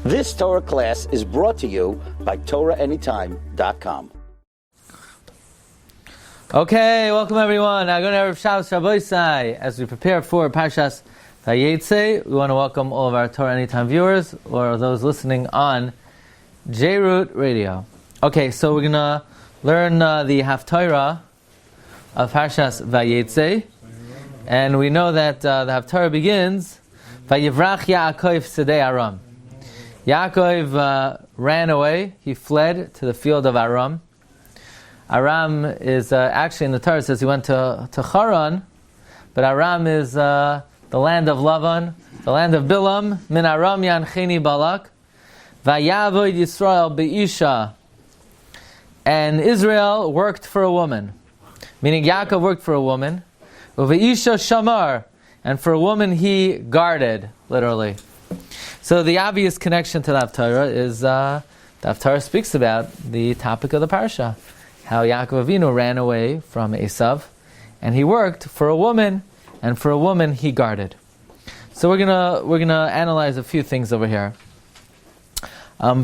This Torah class is brought to you by TorahAnytime.com. Okay, welcome everyone. I'm going to have Shabbos Vayeitzey as we prepare for Parshas Vayeitzey. We want to welcome all of our Torah Anytime viewers or those listening on J-Root Radio. Okay, so we're going to learn the Haftorah of Parshas Vayeitzey. And we know that the Haftorah begins, Vayivrach Yaakov Sedei Aram. Yaakov ran away, he fled to the field of Aram. Aram is actually in the Torah, it says he went to Haran, but Aram is the land of Lavan, the land of Bilam, Min Aram Yancheni Balak, Vayavod Yisrael Be'isha. And Israel worked for a woman, meaning Yaakov worked for a woman, Uve'isha Shamar, and for a woman he guarded, literally. So the obvious connection to the Haftorah is, the Haftorah speaks about the topic of the Parsha, how Yaakov Avinu ran away from Esav, and he worked for a woman, and for a woman he guarded. So we're gonna analyze a few things over here.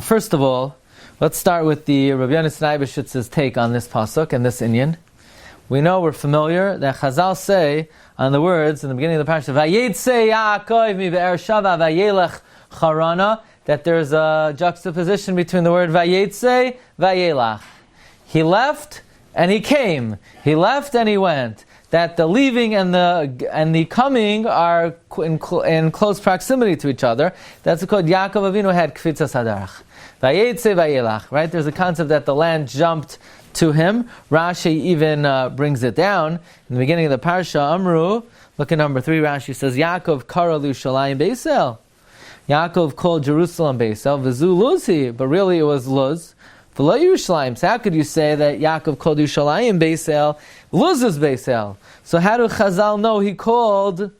First of all, let's start with the Rabbi Yonashi's take on this pasuk and this inyan. We know, we're familiar, that Chazal say on the words in the beginning of the Parsha, Vayeitzey Yaakov mi be'er shava vayelech charana, that there's a juxtaposition between the word Vayeitzey, Vayelach. He left and he came. He left and he went. That the leaving and the coming are in close proximity to each other. That's called Yaakov Avinu had kfitzas hadarach. Vayeitzey Vayelach. Right? There's a concept that the land jumped to him. Rashi even brings it down in the beginning of the Parsha. Amru, look at number 3. Rashi says Yaakov kara Lushalayim Beisel. Yaakov called Jerusalem Beisel. V'zu Luzi, but really it was Luz. V'lo Yerushalayim. So how could you say that Yaakov called Yerushalayim Beisel? Luz is Beisel. So how do Chazal know he called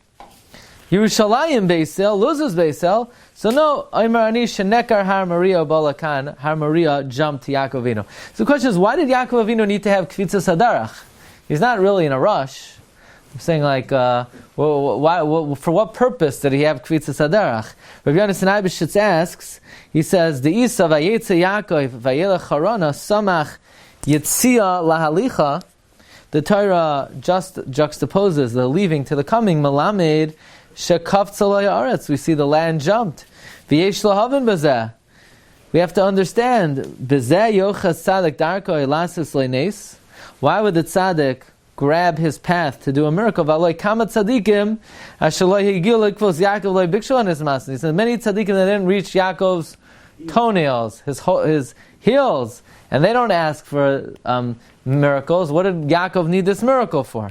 Yerushalayim Beisel? Luz is Beisel. So no, Omer Ani Shenekar Har Maria Balakan. Har Maria jumped to Yaakov Avinu. So the question is, why did Yaakov Avinu need to have kfitzas hadarach? He's not really in a rush. I'm saying for what purpose did he have kfitzas hadarach? Rabbi Yonashi's asks, he says, the Isa Vayeitzey Yaakov Vayelech Harana Samach Yitzia Lahalicha. The Torah just juxtaposes the leaving to the coming. Malamed Shekaftzah Aretz. We see the land jumped. V'yesh lahavin bezeh. We have to understand bezeh yochas tzaddik darko elasis leines. Why would the tzaddik grab his path to do a miracle? V'aloi kama tzaddikim ashaloi higil lekvos Yaakov loy bikshu on his masin. He said many tzaddikim that didn't reach Yaakov's toenails, his heels, and they don't ask for miracles. What did Yaakov need this miracle for?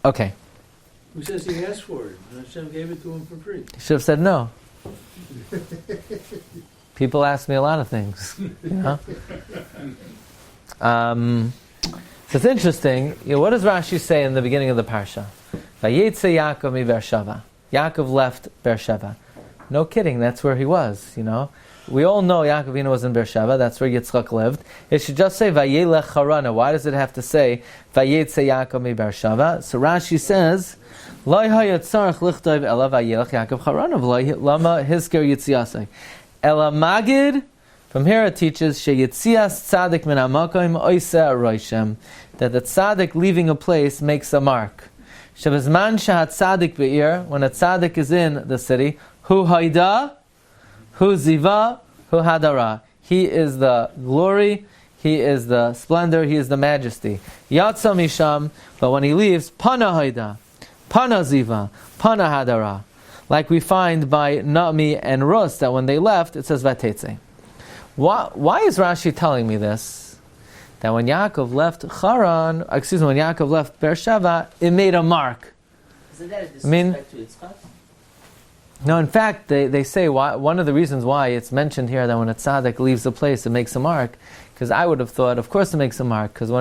Okay. Who says he asked for it? Hashem gave it to him for free. He should have said no. People ask me a lot of things, you know. So it's interesting. What does Rashi say in the beginning of the Parsha? Vayeitzey Yaakov mi Beersheva. Yaakov left Beersheva. No kidding, that's where he was, you know. We all know Yaakov Avinu was in Beersheba, that's where Yitzchak lived. It should just say Vayelech Harana. Why does it have to say Vayeitzey Yaakov mi Beersheva? So Rashi says, Loi hayatzarach lichtov ela Vayelech Yaakov Harana v'loi lama hisker yitziasei. Ela magid, from here it teaches, Sheyitzias tzaddik min hamakom oiseh roishem, that the tzaddik leaving a place makes a mark. Shebezman shehat tzaddik be'ir, when a tzaddik is in the city, hu haida, hu ziva, hu hadara. He is the glory, he is the splendor, he is the majesty. Yatsa misham, but when he leaves, pana haida, pana ziva, pana hadara. Like we find by Naomi and Rus, that when they left, it says Vayeitzey. Why is Rashi telling me this? That when Yaakov left when Yaakov left Beersheva, it made a mark. Isn't that a disrespect to Yitzchak? No, in fact, they say one of the reasons why it's mentioned here that when a tzaddik leaves a place, it makes a mark. Because I would have thought, of course it makes a mark. Because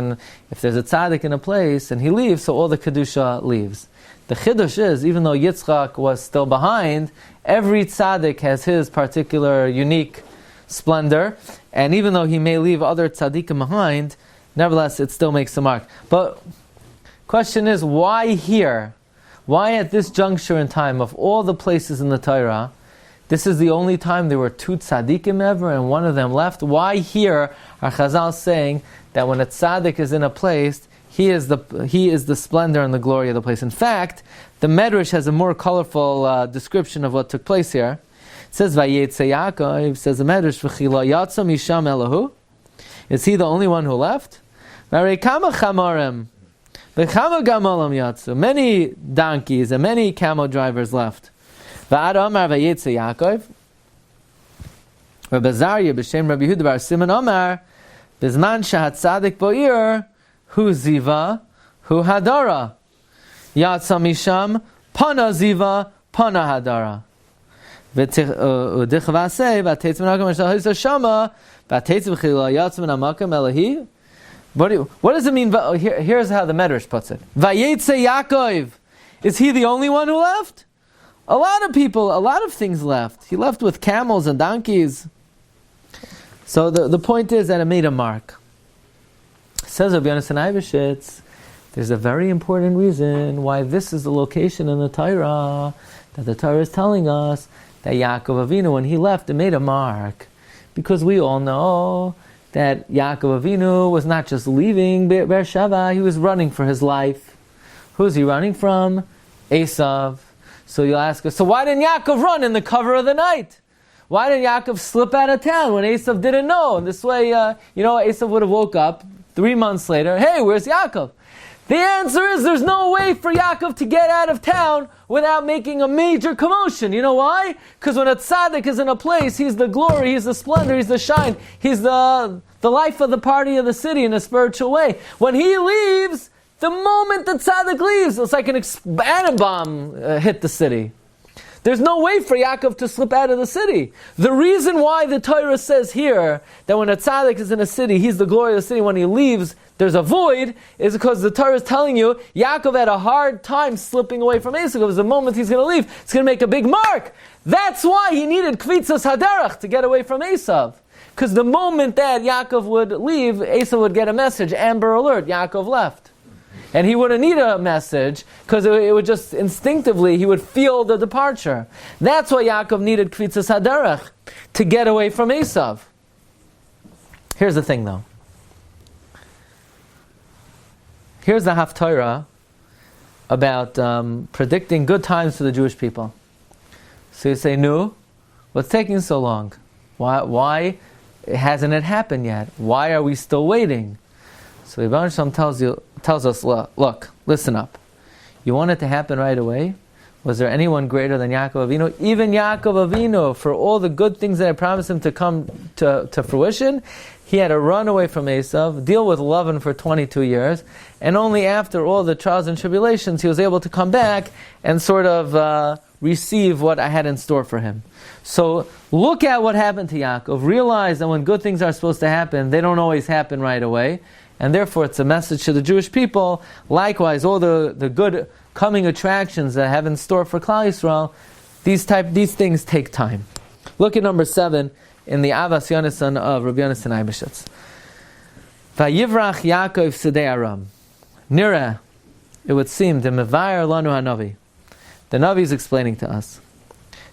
if there's a tzaddik in a place and he leaves, so all the kedusha leaves. The chiddush is, even though Yitzchak was still behind, every tzaddik has his particular unique splendor, and even though he may leave other tzaddikim behind, nevertheless it still makes a mark. But question is, why here? Why at this juncture in time, of all the places in the Torah, This is the only time there were 2 tzaddikim ever, and one of them left. Why here are Chazal saying that when a tzaddik is in a place, he is the splendor and the glory of the place? In fact, the Medrash has a more colorful description of what took place here. It says, Vayeitzey Yaakov, says the Medrash, V'chila yatzam yisham elahu. Is he the only one who left? Many donkeys and many camel drivers left. V'ad Amar Vayeitzey Yaakov. Rabbi Zarya b'shem Rabbi Yehuda bar Simon Amar Bizman shahat tzadik bo'ir hu ziva hu hadara Yatzam misham pana ziva pana hadara V'tichvasei v'atetz v'nakom ashal ha'isa shama v'atetz v'chila yatzam v'namakam elahi. What does it mean? Here's how the Medrash puts it. Vayeitzey Yaakov. Is he the only one who left? A lot of people, a lot of things left. He left with camels and donkeys. So the point is that it made a mark. Says Rabbi Yonasan, there's a very important reason why this is the location in the Torah, that the Torah is telling us that Yaakov Avinu, when he left, it made a mark. Because we all know that Yaakov Avinu was not just leaving Beersheba, he was running for his life. Who's he running from? Esav. So you'll ask us, so why didn't Yaakov run in the cover of the night? Why did Yaakov slip out of town when Esav didn't know? And this way, Esav would have woke up 3 months later, hey, where's Yaakov? The answer is there's no way for Yaakov to get out of town without making a major commotion. You know why? Because when a tzaddik is in a place, he's the glory, he's the splendor, he's the shine, he's the life of the party of the city in a spiritual way. When he leaves, the moment the tzaddik leaves, it's like an atom bomb hit the city. There's no way for Yaakov to slip out of the city. The reason why the Torah says here that when a tzaddik is in a city, he's the glory of the city, when he leaves, there's a void, is because the Torah is telling you Yaakov had a hard time slipping away from Esav, because the moment he's going to leave, it's going to make a big mark. That's why he needed kvitzas haderach to get away from Esav. Because the moment that Yaakov would leave, Esav would get a message, Amber Alert, Yaakov left. And he wouldn't need a message, because it would just instinctively, he would feel the departure. That's why Yaakov needed kvitzas haderach, to get away from Esav. Here's the thing though. Here's the Haftorah about predicting good times for the Jewish people. So you say, no, what's taking so long? Why hasn't it happened yet? Why are we still waiting? So Ibn Shalom tells us, look, listen up. You want it to happen right away? Was there anyone greater than Yaakov Avinu? Even Yaakov Avinu, for all the good things that I promised him to come to fruition, he had to run away from Esav, deal with Lavan for 22 years, and only after all the trials and tribulations he was able to come back and sort of receive what I had in store for him. So look at what happened to Yaakov. Realize that when good things are supposed to happen, they don't always happen right away. And therefore it's a message to the Jewish people. Likewise, all the good coming attractions that I have in store for Klal Yisrael, these things take time. Look at number 7 in the Avas Yonasan of Rabbi Yonasan Eibeshitz. Vayivrach Yaakov Sidei Aram. Nira, it would seem, the Mevayer Lanu HaNavi. The Navi is explaining to us.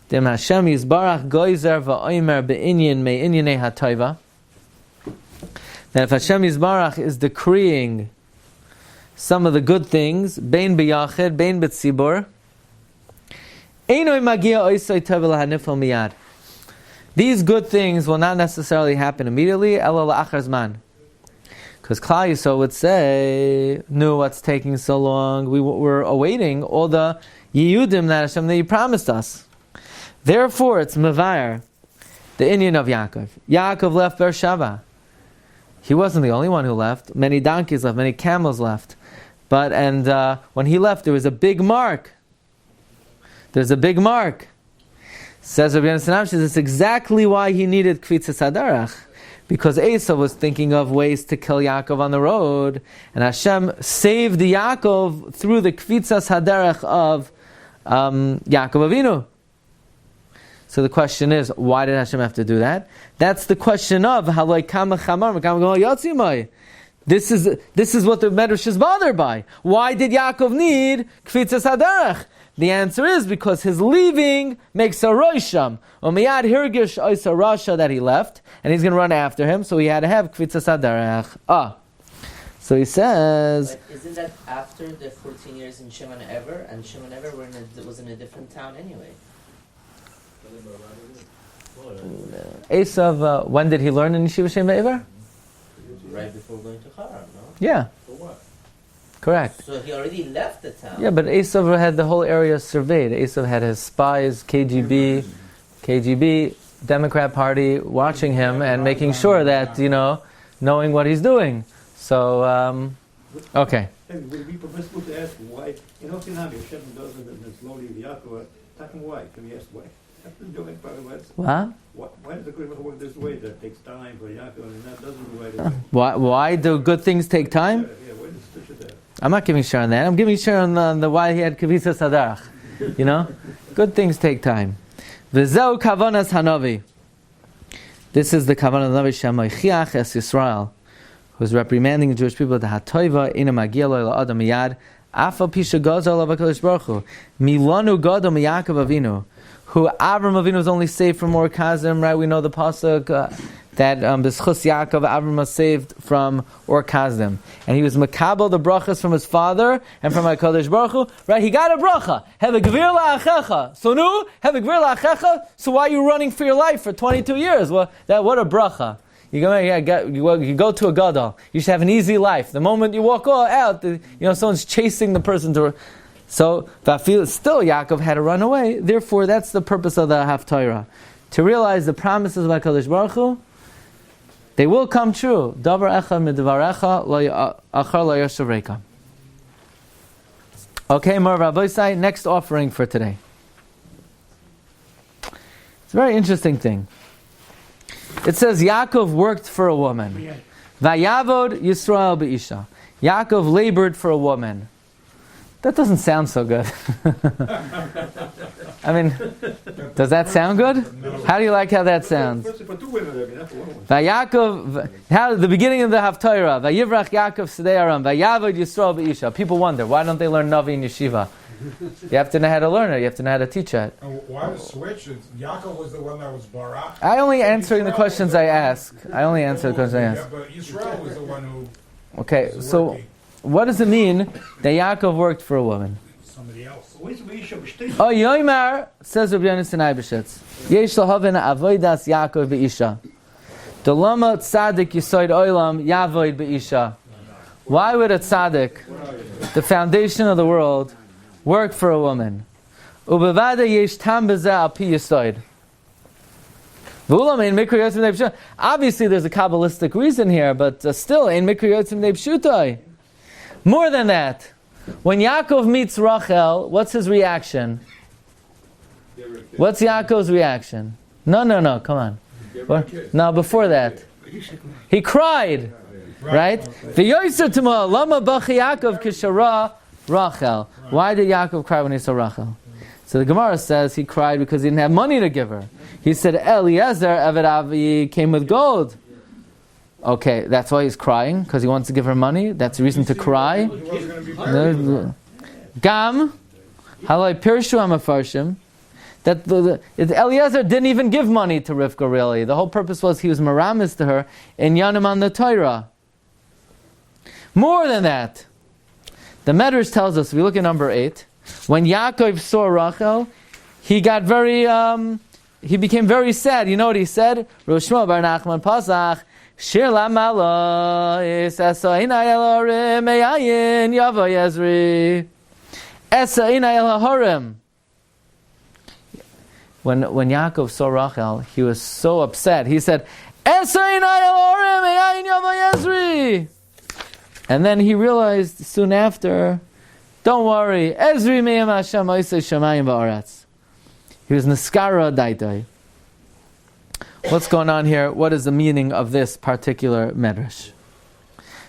Dem Hashem Yizbarach Goizer Va'omer Be'inyin Me'inyanei HaToiva. That if Hashem Yizbarach is decreeing some of the good things, Bein B'yachid, Bein B'tzibur, Einoi Magia Oisoi Tevel HaNifel Miyad. These good things will not necessarily happen immediately, Ela La'achar Zman. Because Klal Yisrael would say, no, what's taking so long? We're awaiting all the Yiyudim that you promised us. Therefore, it's Mevayer, the Inyan of Yaakov. Yaakov left Beersheba. He wasn't the only one who left. Many donkeys left, many camels left. But when he left, there was a big mark. There's a big mark. Says Rabbi Yonasan, it's exactly why he needed kvitzas haderach, because Esav was thinking of ways to kill Yaakov on the road, and Hashem saved Yaakov through the kvitzas haderach of Yaakov Avinu. So the question is, why did Hashem have to do that? That's the question of haloi kama chamar kama yotzimai. This is what the Medrash is bothered by. Why did Yaakov need kvitzas haderach? The answer is because his leaving makes a roisham. Umiyad hirgish oisa rasha that he left, and he's going to run after him, so he had to have kvitzas hadarach. So he says... But isn't that after the 14 years in Shimon Ever? And Shimon Ever was in a different town anyway. Esav, when did he learn in Yeshiva Shem Ever? Right before going to Haran, no? Yeah. For what? Correct. So he already left the town. Yeah, but Esav had the whole area surveyed. Esav had his spies, KGB, Democrat Party, watching him and making sure that, knowing what he's doing. So, okay. Would it be permissible to ask why? In Okinami, if Shem doesn't, and it's slowly Yaakov, tell him why. Can we ask why? What? Why does the good work this way? That takes time for Yaakov, and that doesn't do right away. Why do good things take time? Yeah, why does Tisha that? I'm not giving share on that. I'm giving share on the why he had kavisa sadarach. Good things take time. V'zeu kavanas hanavi. This is the kavanah hanavi shemoichiach es Yisrael, who's reprimanding the Jewish people. The hatoiva ina magia lo adam miyad afa pisha gaza lo v'kadosh baruch hu milanu gadol miYaakov Avinu, who Avram Avinu was only saved from Or Kazim, right? We know the pasuk that B'schus Yaakov Avram was saved from Or Kazim, and he was makabel the brachas from his father and from HaKadosh Baruch Hu, right? He got a bracha. Have a gvir la'achecha. So nu, have a gvir la'achecha. So why are you running for your life for 22 years? Well, what a bracha. You go to a gadol. You should have an easy life. The moment you walk out, someone's chasing the person to. So, still Yaakov had to run away. Therefore, that's the purpose of the Haftorah. To realize the promises of HaKadosh Baruch Hu, they will come true. Davar echa midvarecha achar lo yashavreika. Okay, more Vayeitzey, next offering for today. It's a very interesting thing. It says Yaakov worked for a woman. Vayavod Yisrael be'isha. Yaakov labored for a woman. That doesn't sound so good. I mean, does that sound good? How do you like how that sounds? Vayakov, the beginning of the Haftorah, Vayivrach Yaakov Sedei Aram, Vayavod Yisrael be'isha. People wonder, why don't they learn Navi in yeshiva? You have to know how to learn it. You have to know how to teach it. Why the switch? Yaakov was the one that was Barak. I only answering the questions I ask. I only answer the questions I ask. Yeah, but Israel was the one who. Okay, so what does it mean that Yaakov worked for a woman? Somebody else. Oh, Yoimar, says Rabbi B'shitz. Yesh lahavin avodas Yaakov be'isha. Dolama tzaddik yisoid oilam yavoid be'isha. Why would a tzaddik, the foundation of the world, work for a woman? Ubevada yesh tam b'zeh al pi yisoid. Obviously, there's a Kabbalistic reason here, but still, in Mikra Yotzim Neibshutai. More than that, when Yaakov meets Rachel, what's his reaction? What's Yaakov's reaction? No, come on. No, before that. He cried, right? V'yoyser tuma lama bachi Yaakov kishara Rachel. Why did Yaakov cry when he saw Rachel? So the Gemara says he cried because he didn't have money to give her. He said, Eliezer, Eved Avi, came with gold. Okay, that's why he's crying, because he wants to give her money. That's the reason to cry. Gam, halai pirshu amafarshim, that Eliezer didn't even give money to Rivka, really. The whole purpose was he was maramis to her in Yanim on the Torah. More than that, the Medrash tells us, if we look at number 8, when Yaakov saw Rachel, he got he became very sad. You know what he said? Roshmo bar Nachman Pasach, Shir la malo esa ina elorim meyayin yavo Yezri esa ina elorim. When Yaakov saw Rachel, he was so upset. He said, Esa ina elorim meyayin yavo Yezri. And then he realized soon after, don't worry, Ezri me'em Hashem oisei shamayim ba'aretz. He was Niskara Daitai. What's going on here? What is the meaning of this particular medrash?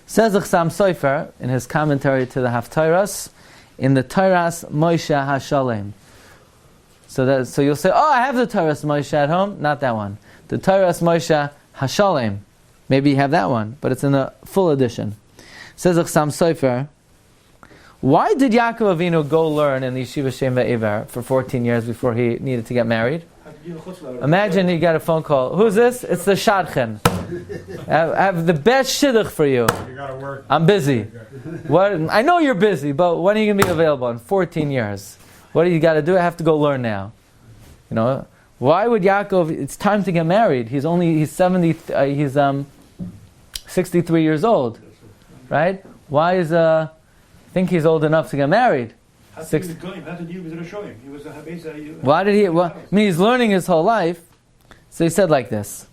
Says Chassam Sofer in his commentary to the Haftorahs in the Torah's Moshe HaShalem. So you'll say, oh, I have the Torah's Moshe at home. Not that one. The Torah's Moshe HaShalem. Maybe you have that one, but it's in the full edition. Says Chassam Sofer, Why did Yaakov Avinu go learn in the Yeshiva Shem Ve'ever for 14 years before he needed to get married? Imagine he got a phone call. Who's this? It's the Shadchan. I have the best shidduch for you. You gotta work. I'm busy. What? I know you're busy, but when are you going to be available? In 14 years. What do you got to do? I have to go learn now. You know, why would Yaakov? It's time to get married. He's 63 years old, right? Why is I think he's old enough to get married. Why did he? Well, I mean, he's learning his whole life. So he said like this.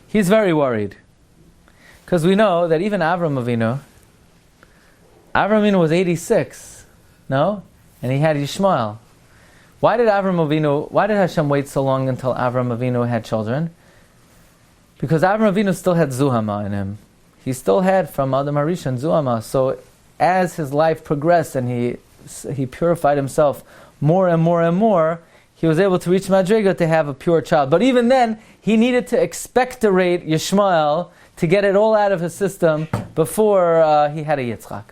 He's very worried because we know that even Avram Avinu was 86, no, and he had Yishmael. Why did Hashem wait so long until Avram Avinu had children? Because Avram Avinu still had Zuhama in him. He still had from Adam Harishon Zuhama. So as his life progressed and he purified himself more and more and more, he was able to reach Madriga to have a pure child. But even then, he needed to expectorate Yishmael to get it all out of his system before he had a Yitzchak.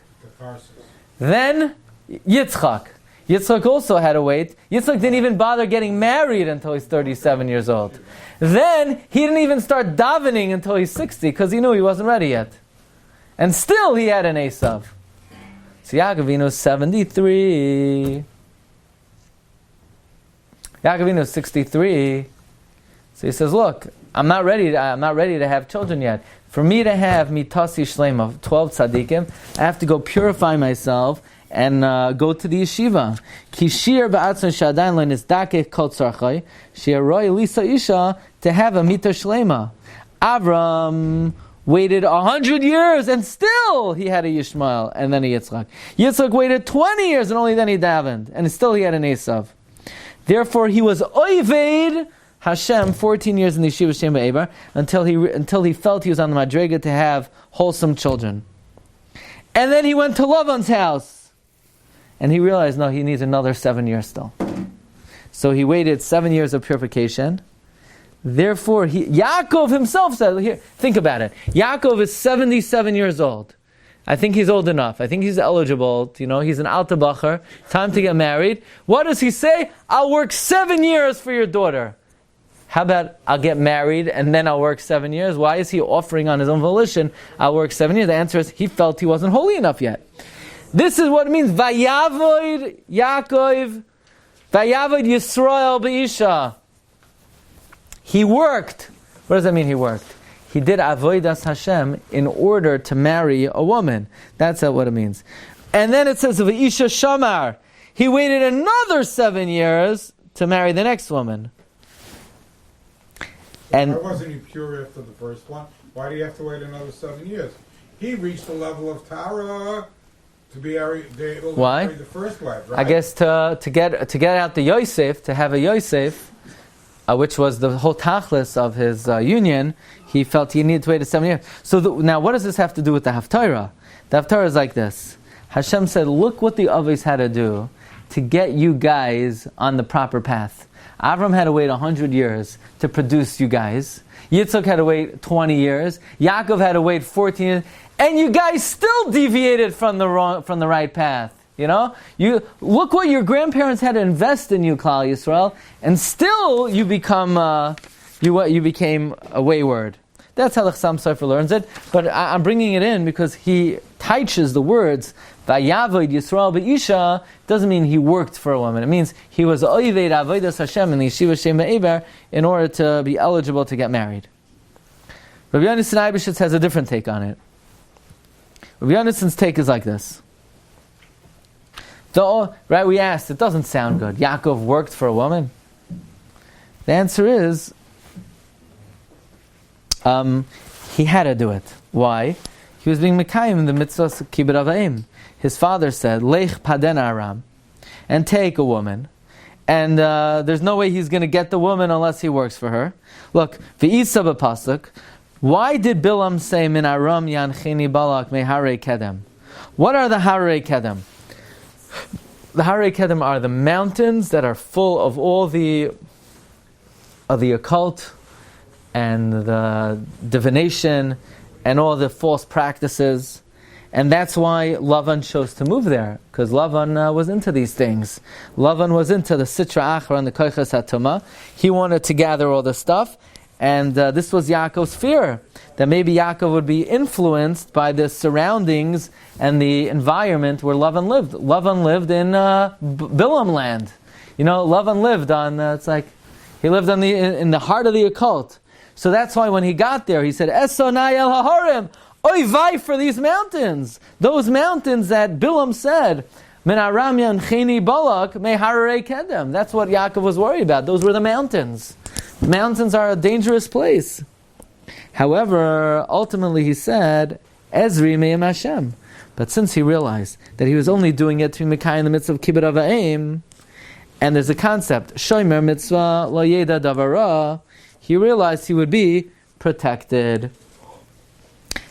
Then Yitzchak. Yitzchak also had to wait. Yitzchak didn't even bother getting married until he's 37 years old. Then he didn't even start davening until he's 60 because he knew he wasn't ready yet. And still he had an Esav. So Yaakov Avinu is 73. Yaakov Avinu is 63. So he says, look, I'm not ready to have children yet. For me to have mitasi shlema, 12 tzaddikim, I have to go purify myself and go to the yeshiva. Ki shiur ba'atzon shadayin lo nizdakeh kol tzarchai, she'aroi lisa isha to have a mita shlema. Avram waited 100 years and still he had a Yishmael and then a Yitzchak. Yitzchak waited 20 years and only then he davened and still he had an Esav. Therefore he was oived Hashem 14 years in the Yeshiva Shem Ve'ever until he felt he was on the Madrega to have wholesome children. And then he went to Lavan's house and he realized, no, he needs another 7 years still. So he waited 7 years of purification. Therefore, Yaakov himself said, here, think about it. Yaakov is 77 years old. I think he's old enough. I think he's eligible. He's an alta bacher. Time to get married. What does he say? I'll work 7 years for your daughter. How about I'll get married and then I'll work 7 years? Why is he offering on his own volition, I'll work 7 years? The answer is he felt he wasn't holy enough yet. This is what it means. Vayavoid Yaakov, Vayavoid Yisrael Be'isha. He worked. What does that mean he worked? He did avodas Hashem in order to marry a woman. That's what it means. And then it says, V'isha Shamar. He waited another 7 years to marry the next woman. And why wasn't he pure after the first one? Why do you have to wait another 7 years? He reached the level of Torah to be able to marry the first wife, right? I guess to get out the Yosef, to have a Yosef, which was the whole tachlis of his union, he felt he needed to wait 7 years. So now what does this have to do with the Haftorah? The Haftorah is like this. Hashem said, look what the Avos had to do to get you guys on the proper path. Avram had to wait 100 years to produce you guys. Yitzchak had to wait 20 years. Yaakov had to wait 14 years. And you guys still deviated from the right path. You look what your grandparents had to invest in you, Klal Yisrael, and still you became a wayward. That's how the Chassam Sofer learns it. But I'm bringing it in because he teaches the words Vayavoid Yisrael Be'isha doesn't mean he worked for a woman. It means he was oived avodas Hashem in the Yeshiva Shem Ve'ever in order to be eligible to get married. Rabbi Yonasan has a different take on it. Rabbi Yonasan's take is like this. We asked, it doesn't sound good. Yaakov worked for a woman. The answer is, he had to do it. Why? He was being mekayim in the mitzvah kibbud avayim. His father said, Lech paden aram, and take a woman. And there's no way he's going to get the woman unless he works for her. Look, v'isa b'pasuk, why did Bilam say, Min aram yanchini balak me harei kedem? What are the harei kedem? The harei kedem are the mountains that are full of all the occult and the divination and all the false practices. And that's why Lavan chose to move there, because Lavan was into these things. Lavan was into the Sitra Achra and the Koiches HaTumah. He wanted to gather all the stuff, and this was Yaakov's fear, that maybe Yaakov would be influenced by the surroundings and the environment where Lavan lived. Lavan lived in Bilam land. Lavan lived on, he lived in the heart of the occult. So that's why when he got there, he said, Esonai el hahorim, oy vay for these mountains. Those mountains that Bilam said, Min aram yancheni balak me hararei kedem. That's what Yaakov was worried about. Those were the mountains. Mountains are a dangerous place. However, ultimately he said, Ezri me'em Hashem. But since he realized that he was only doing it to be Mekai in the midst of Kibbut Avayim, and there's a concept, Shomer mitzvah lo yeda davara, he realized he would be protected.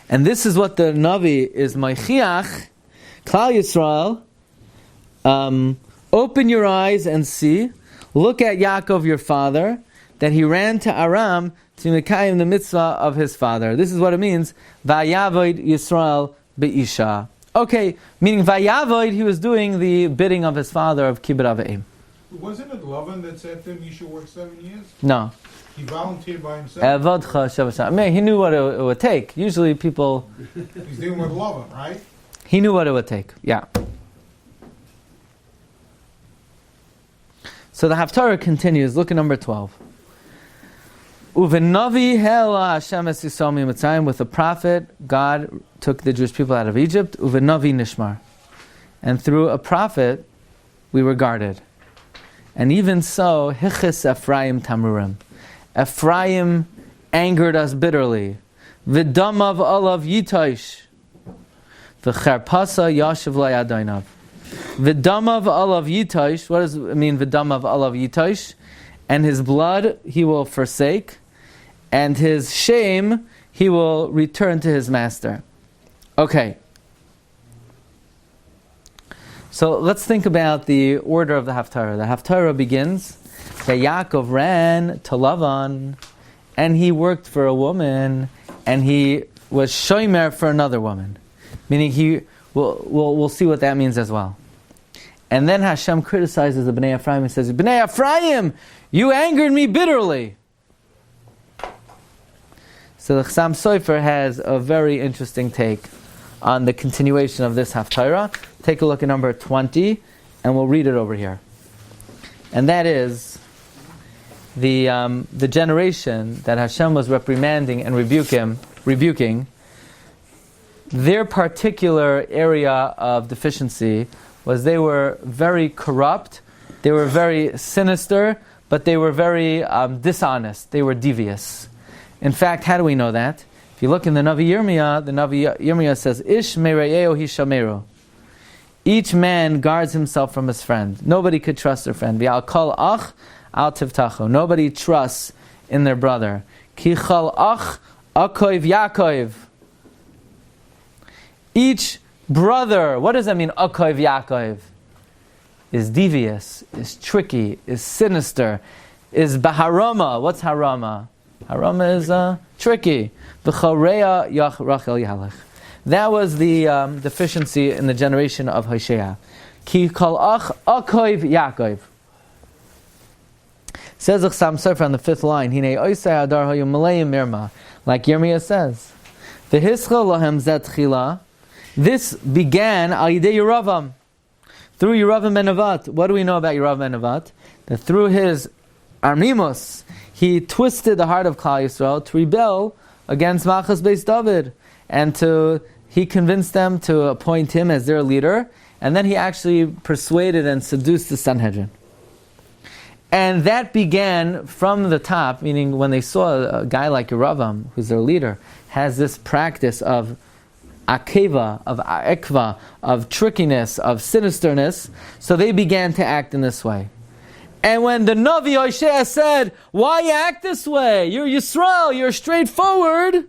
And this is what the Navi is Maichiach, Klal Yisrael, open your eyes and see, look at Yaakov your father, that he ran to Aram to Mekayim the mitzvah of his father. This is what it means, Vayavoid Yisrael be'isha. Okay, meaning Vayavoid, he was doing the bidding of his father of Kibbut Avayim. Wasn't it Lavan that said to him, you should work 7 years? No. He volunteered by himself? I mean, he knew what it would take. Usually people... He's dealing with Lavan, right? He knew what it would take, yeah. So the Haftorah continues, look at number 12. Uvenavi hela Hashem es Yisrael mi'Mitzrayim. With the prophet, God took the Jewish people out of Egypt. Uvenavi nishmar. And through a prophet, we were guarded. And even so, hichis Ephraim tamurim. Ephraim angered us bitterly. V'damav olav yitosh. V'cherpasa yashiv layadainav. V'damav olav yitosh. What does it mean, v'damav olav yitosh? And his blood he will forsake, and his shame he will return to his master. Okay. So let's think about the order of the Haftarah. The Haftarah begins that Yaakov ran to Lavan, and he worked for a woman, and he was shomer for another woman. Meaning we'll see what that means as well. And then Hashem criticizes the Bnei Ephraim and says, Bnei Ephraim, you angered me bitterly. So the Chassam Sofer has a very interesting take on the continuation of this Haftarah. Take a look at number 20, and we'll read it over here. And that is the generation that Hashem was reprimanding and rebuking. Their particular area of deficiency was they were very corrupt, they were very sinister, but they were very dishonest, they were devious. In fact, how do we know that? If you look in the Navi Yirmiyah says, Ish mere'eo hishamero. Each man guards himself from his friend. Nobody could trust their friend. V'al kol ach al tivtacho. Nobody trusts in their brother. Ki chol ach akoiv Yaakov. Each brother, what does that mean, akoiv Yaakov? Is devious, is tricky, is sinister, is baharama. What's harama? Harama is tricky. V'choreya Rachel Yahalech. That was the deficiency in the generation of Hosea. Ki kol ach akoiv Yaakov. Says the Chassam Sofer on the 5th line, Hinei oisei adar hayu maleim mirma. Like Yirmiyah says, V'hischal lahem zet chila. This began al yidei Yeravam. Through Yeravam ben Nevat. What do we know about Yeravam ben Nevat? That through his arnimus, he twisted the heart of Klal Yisrael to rebel against Malchus Beis David, and he convinced them to appoint him as their leader, and then he actually persuaded and seduced the Sanhedrin. And that began from the top, meaning when they saw a guy like Yeravam, who's their leader, has this practice of akeva, of ekva, of trickiness, of sinisterness, so they began to act in this way. And when the Navi Hosea said, why you act this way? You're Yisrael, you're straightforward.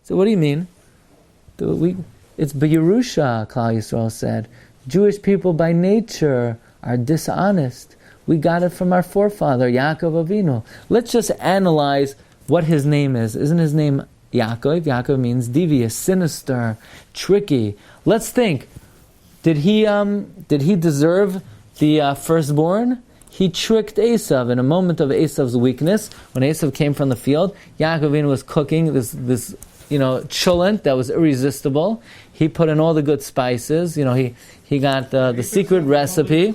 So what do you mean? It's B'Yerusha, Klal Yisrael said. Jewish people by nature are dishonest. We got it from our forefather, Yaakov Avinu. Let's just analyze what his name is. Isn't his name Yaakov. Yaakov means devious, sinister, tricky. Let's think. Did he deserve the firstborn? He tricked Esav in a moment of Esav's weakness. When Esav came from the field, Yaakov was cooking this cholent that was irresistible. He put in all the good spices. He got the secret recipe.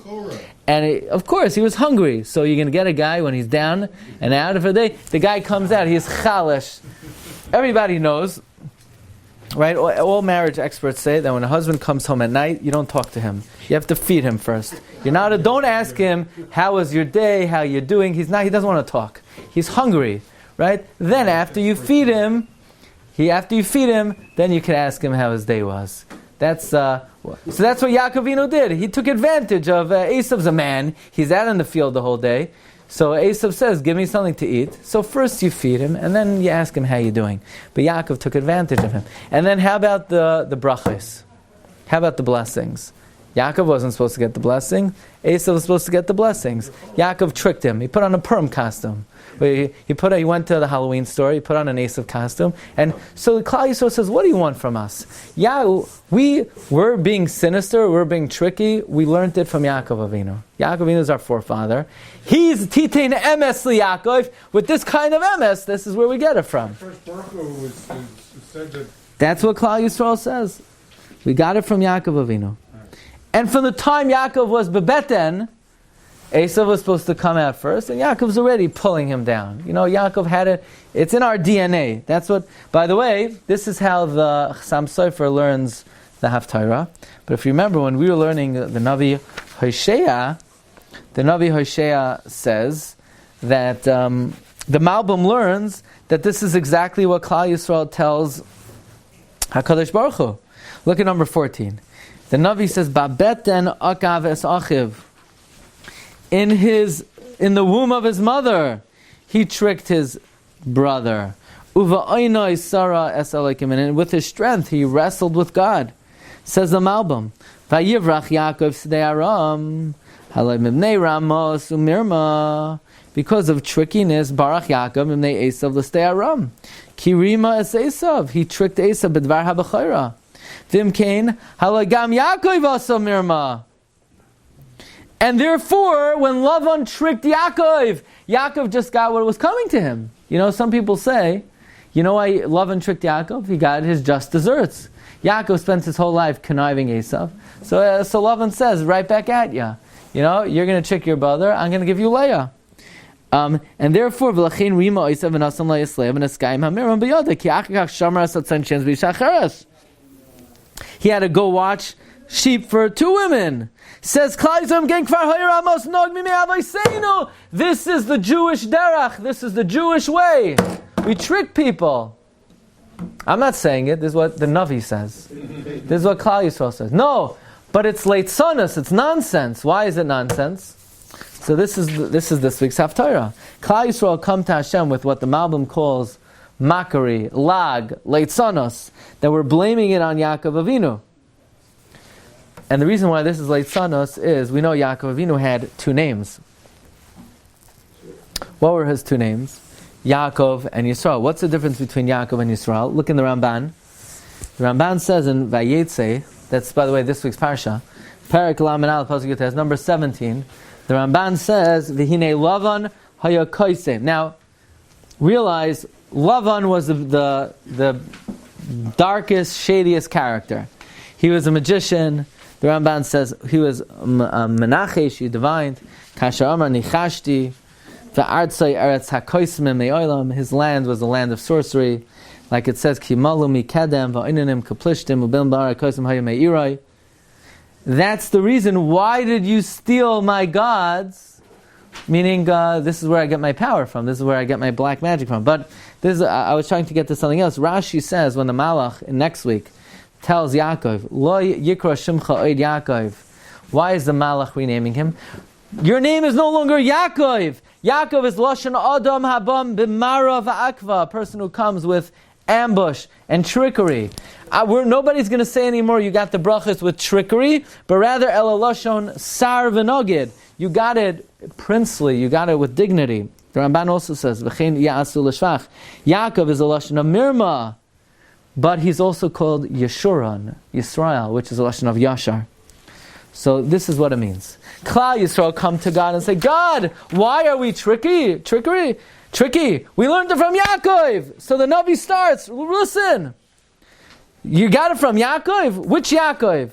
And of course, he was hungry. So you're going to get a guy when he's down and out of a day. The guy comes out, he's chalish. Everybody knows, right? All marriage experts say that when a husband comes home at night, you don't talk to him. You have to feed him first. Don't ask him, how was your day, how you're doing. He doesn't want to talk. He's hungry, right? Then after you feed him, then you can ask him how his day was. So that's what Yaakov Avinu did. He took advantage of Esav's a man. He's out in the field the whole day. So Esav says, give me something to eat. So first you feed him, and then you ask him how you're doing. But Yaakov took advantage of him. And then how about the brachos? How about the blessings? Yaakov wasn't supposed to get the blessing. Esav was supposed to get the blessings. Yaakov tricked him. He put on a Purim costume. He went to the Halloween store. He put on an Esav costume. And so Klal Yisrael says, what do you want from us? We're being sinister. We're being tricky. We learned it from Yaakov Avinu. Yaakov Avinu is our forefather. He's Titein Emes li Yaakov. With this kind of Emes, this is where we get it from. First Baruch said that. That's what Klal Yisrael says. We got it from Yaakov Avinu. And from the time Yaakov was bebeten, Esav was supposed to come out first, and Yaakov's already pulling him down. Yaakov had it. It's in our DNA. That's what. By the way, this is how the Chassam Sofer learns the Haftorah. But if you remember, when we were learning the Navi Hosea, says that the Malbim learns that this is exactly what Klal Yisrael tells HaKadosh Baruch Hu. Look at number 14. The Navi says, "Babeten akav es achiv." In the womb of his mother, he tricked his brother. Uva oinoi sara es Elokim, and with his strength, he wrestled with God. Says the Malbim, "Vayivrach Yaakov sdei Aram, halay mibnei Ramos umirma." Because of trickiness, Barach Yaakov mibnei Esav l'stei Aram. Kirima es Esav. He tricked Esav b'dvar habachayra. Vimkain halagam Yaakov asa mirma. And therefore, when Lavan tricked Yaakov just got what was coming to him. Some people say, why Lavan tricked Yaakov? He got his just desserts. Yaakov spent his whole life conniving Esav. So Lavan says, right back at you. You're going to trick your brother, I'm going to give you Leah. And therefore, v'lachein rima Esav v'nasam la'yislev v'naskayim hamiram b'yoda ki achikach shamar asatzan shens v'yishacheres. He had to go watch sheep for 2 women. Says this is the Jewish derech. This is the Jewish way. We trick people. I'm not saying it. This is what the Navi says. This is what Klal Yisrael says. No, but it's leitzonus. It's nonsense. Why is it nonsense? So this is this week's Haftorah. Klal Yisrael come to Hashem with what the Malbim calls mockery, lag, leitzonus, that we're blaming it on Yaakov Avinu. And the reason why this is leitzonus is we know Yaakov Avinu had 2 names. What were his 2 names? Yaakov and Yisrael. What's the difference between Yaakov and Yisrael? Look in the Ramban. The Ramban says in Vayeitzey, that's by the way this week's Parsha, Perek Lamed Aleph Pasuk Yutes, number 17. The Ramban says, "V'hinei Lavan haya koisem." Now, realize Lavan was the darkest, shadiest character. He was a magician. The Ramban says he was menachesh, he divined. Kasher Amar nichashti, v'artzai eretz hakoismim me'olam. His land was a land of sorcery, like it says kimalu mikedem va'inanim kaplishtim u'bil ba'ar koism hayim me'irai. That's the reason. Why did you steal my gods? Meaning, this is where I get my power from. This is where I get my black magic from. But I was trying to get to something else. Rashi says when the Malach next week tells Yaakov, Lo yikra shimcha oid Yaakov. Why is the Malach renaming him? Your name is no longer Yaakov. Yaakov is Lashon Adam Habam B'mara V'akva, a person who comes with ambush and trickery. Nobody's going to say anymore you got the brachas with trickery, but rather Ela Lashon Sar V'nogid. You got it princely, you got it with dignity. The Ramban also says, V'chein ya'asu l'shvach. Yaakov is a lashon of mirma, but he's also called Yeshuron, Yisrael, which is a lashon of Yashar. So this is what it means. Klal Yisrael come to God and say, God, why are we tricky? We learned it from Yaakov. So the Navi starts, listen. You got it from Yaakov? Which Yaakov?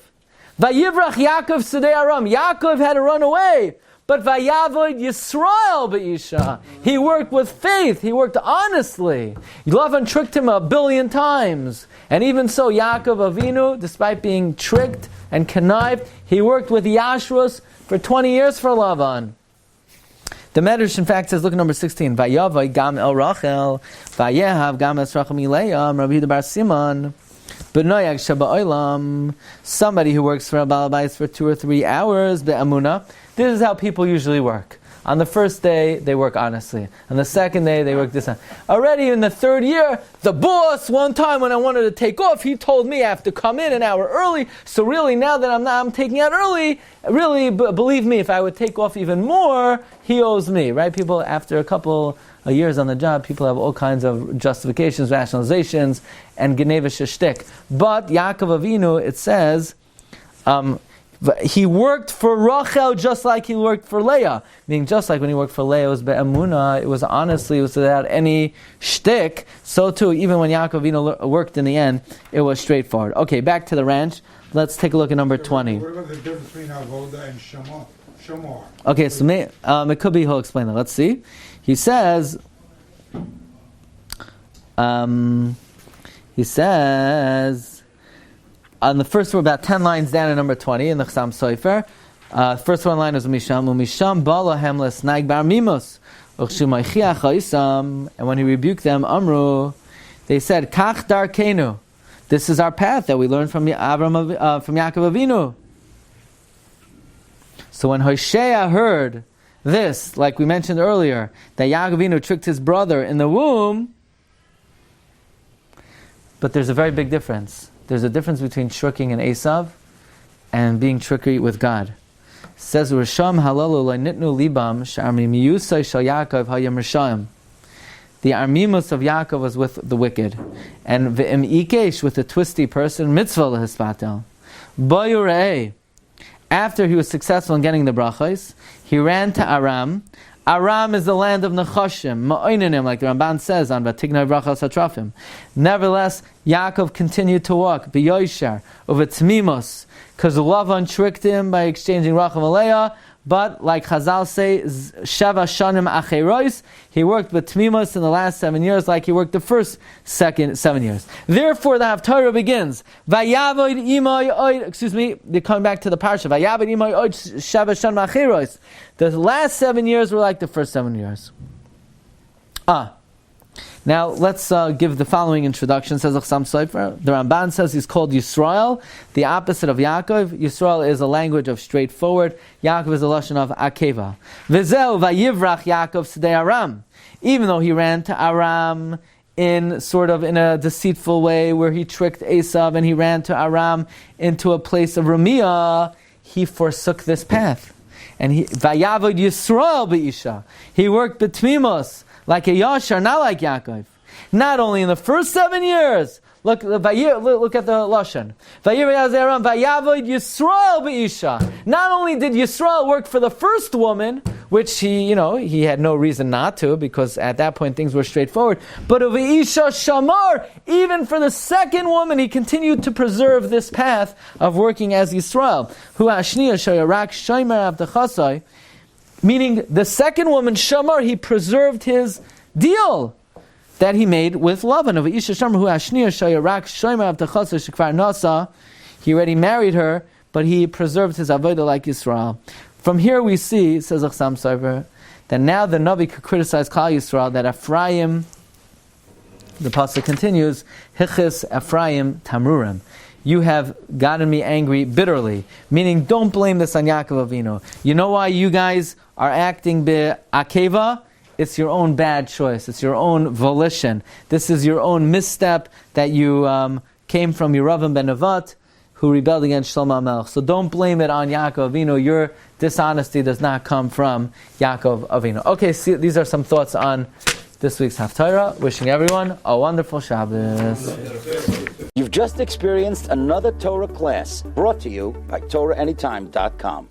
Vayivrach Yaakov Sedei Aram. Yaakov had to run away. But Vayavoid Yisrael Be'isha. He worked with faith. He worked honestly. Lavan tricked him 1 billion times. And even so, Yaakov Avinu, despite being tricked and connived, he worked with Yashrus for 20 years for Lavan. The Medrash, in fact, says, look at number 16. Vayavoid Gam El Rachel. Vayehav Gam Es Rachel Mileam. Rabbi Yehuda Bar Simon. Somebody who works for a Baal Bayis for 2 or 3 hours, be'amuna. This is how people usually work. On the first day, they work honestly. On the second day, they work this time. Already in the 3rd year, the boss, one time when I wanted to take off, he told me I have to come in an hour early. So really, now that I'm taking out early, really, believe me, if I would take off even more, he owes me, right? People, after a couple years on the job, people have all kinds of justifications, rationalizations, and genevische shtick. But Yaakov Avinu, it says, he worked for Rachel just like he worked for Leah. Meaning, just like when he worked for Leah, it was be'emunah, it was honestly, it was without any shtick. So too, even when Yaakov Avinu worked in the end, it was straightforward. Okay, back to the ranch. Let's take a look at number 20. What about the difference between avoda and shamar? Okay, so it could be he'll explain that. Let's see. He says, on the first word, about 10 lines down in number 20 in the Chasam Sofer, first one line is Misham balahem lesnaig bar mimos uchshumaychiach ha'isam, and when he rebuked them, Amru, they said, Kach darkenu, this is our path that we learned from Yaakov Avinu. So when Hoshea heard this, like we mentioned earlier, that Yaakov Avinu tricked his brother in the womb, but there's a very big difference. There's a difference between tricking an Esav and being trickery with God. It says, Risham halalu nitnu libam sh'armimiyusay shal Yaakov hayam rishayim. The armimus of Yaakov was with the wicked, and v'im ikesh, with a twisty person, mitzvah lehispatel. Bayurei, after he was successful in getting the brachos, he ran to Aram. Aram is the land of Nechashim, Ma'oininim, like the Ramban says on Vatignai Brachas HaTrafim. Nevertheless, Yaakov continued to walk, B'yoshar, over Tzmimos, because Lavan tricked him by exchanging Rachel and Leah, but like Chazal say, Sheva Shanim Acherois, he worked with Tmimos in the last 7 years like he worked the first 7 years. Therefore, the Haftorah begins, Vayavoid imay oid, they're coming back to the Parsha, Vayavoid imay oid Sheva Shanim Acherois. The last 7 years were like the first 7 years. Now, let's give the following introduction, says Chasam Sofer. The Ramban says he's called Yisrael, the opposite of Yaakov. Yisrael is a language of straightforward. Yaakov is a lashon of akeva. V'zeu vayivrach Yaakov sedei Aram. Even though he ran to Aram in a deceitful way, where he tricked Esav, and he ran to Aram into a place of Ramiyah, he forsook this path. And vayavod Yisrael be'isha. He worked betmimos, like a Yashar, not like Yaakov. Not only in the first 7 years, look at the Lashon. Vayavoid Yisrael be'isha. Not only did Yisrael work for the first woman, which he had no reason not to, because at that point things were straightforward, but of Isha Shamar, even for the second woman, he continued to preserve this path of working as Yisrael. Hu Ashniya Shayarak Shaimer Avdachasai. Meaning, the second woman, Shamar, he preserved his deal that he made with Lavan. He already married her, but he preserved his avodah like Yisrael. From here we see, says Chasam Sofer, that now the Navi could criticize Klal Yisrael, that Ephraim, the pasuk continues, Hichis Ephraim Tamrurim. You have gotten me angry bitterly. Meaning, don't blame this on Yaakov Avinu. You know why you guys are acting be'akeva? It's your own bad choice. It's your own volition. This is your own misstep that you came from Yeravam ben Nevat, who rebelled against Shlomo HaMelech. So don't blame it on Yaakov Avinu. Your dishonesty does not come from Yaakov Avinu. Okay, see, these are some thoughts on this week's Haftorah. Wishing everyone a wonderful Shabbos. You've just experienced another Torah class brought to you by TorahAnytime.com.